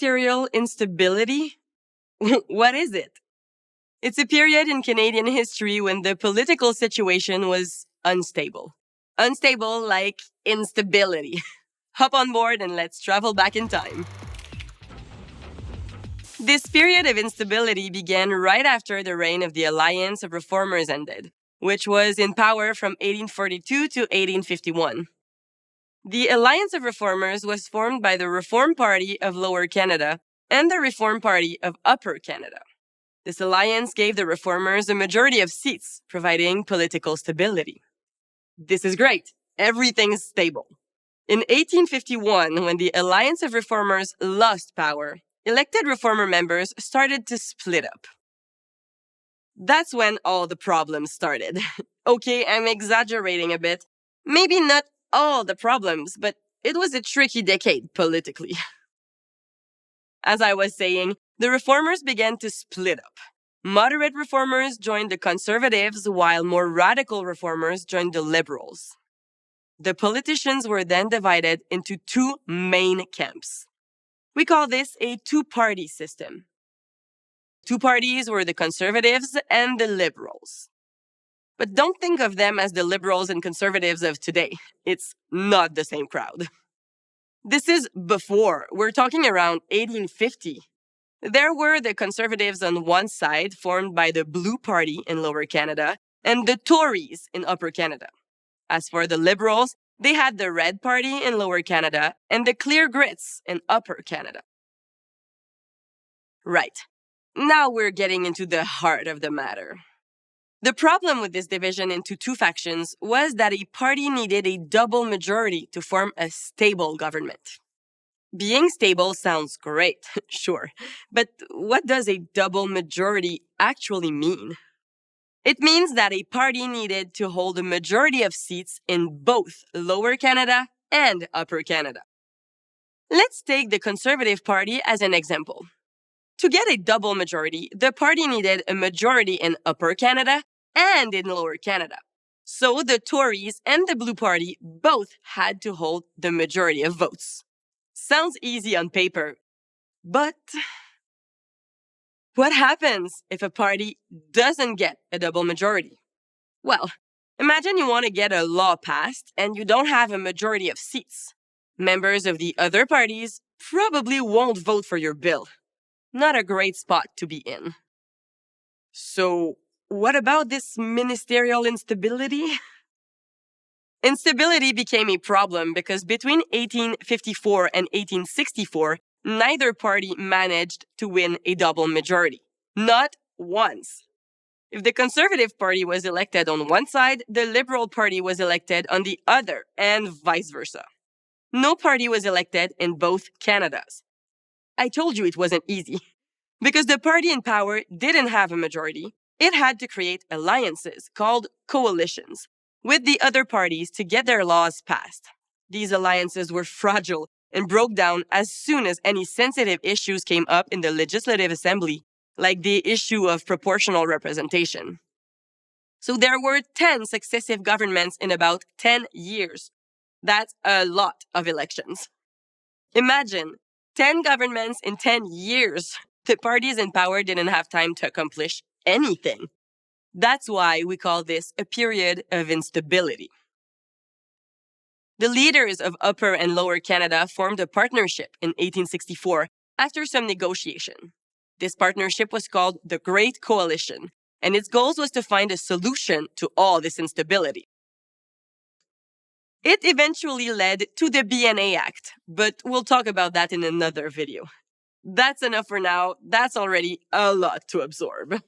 Ministerial Instability? What is it? It's a period in Canadian history when the political situation was unstable. Unstable like instability. Hop on board and let's travel back in time. This period of instability began right after the reign of the Alliance of Reformers ended, which was in power from 1842 to 1851. The Alliance of Reformers was formed by the Reform Party of Lower Canada and the Reform Party of Upper Canada. This alliance gave the Reformers a majority of seats, providing political stability. This is great. Everything's stable. In 1851, when the Alliance of Reformers lost power, elected Reformer members started to split up. That's when all the problems started. Okay, I'm exaggerating a bit. Maybe not all the problems, but it was a tricky decade politically. As I was saying, the Reformers began to split up. Moderate Reformers joined the Conservatives, while more radical Reformers joined the Liberals. The politicians were then divided into two main camps. We call this a two-party system. Two parties were the Conservatives and the Liberals. But don't think of them as the Liberals and Conservatives of today. It's not the same crowd. This is before. We're talking around 1850. There were the Conservatives on one side, formed by the Blue Party in Lower Canada, and the Tories in Upper Canada. As for the Liberals, they had the Red Party in Lower Canada and the Clear Grits in Upper Canada. Right. Now we're getting into the heart of the matter. The problem with this division into two factions was that a party needed a double majority to form a stable government. Being stable sounds great, sure, but what does a double majority actually mean? It means that a party needed to hold a majority of seats in both Lower Canada and Upper Canada. Let's take the Conservative Party as an example. To get a double majority, the party needed a majority in Upper Canada and in Lower Canada. So the Tories and the Blue Party both had to hold the majority of votes. Sounds easy on paper, but what happens if a party doesn't get a double majority? Well, imagine you want to get a law passed and you don't have a majority of seats. Members of the other parties probably won't vote for your bill. Not a great spot to be in. So, what about this ministerial instability? Instability became a problem because between 1854 and 1864, neither party managed to win a double majority. Not once. If the Conservative Party was elected on one side, the Liberal Party was elected on the other, and vice versa. No party was elected in both Canadas. I told you it wasn't easy. Because the party in power didn't have a majority, it had to create alliances called coalitions with the other parties to get their laws passed. These alliances were fragile and broke down as soon as any sensitive issues came up in the Legislative Assembly, like the issue of proportional representation. So there were 10 successive governments in about 10 years. That's a lot of elections. Imagine 10 governments in 10 years. The parties in power didn't have time to accomplish anything. That's why we call this a period of instability. The leaders of Upper and Lower Canada formed a partnership in 1864 after some negotiation. This partnership was called the Great Coalition, and its goal was to find a solution to all this instability. It eventually led to the BNA Act, but we'll talk about that in another video. That's enough for now. That's already a lot to absorb.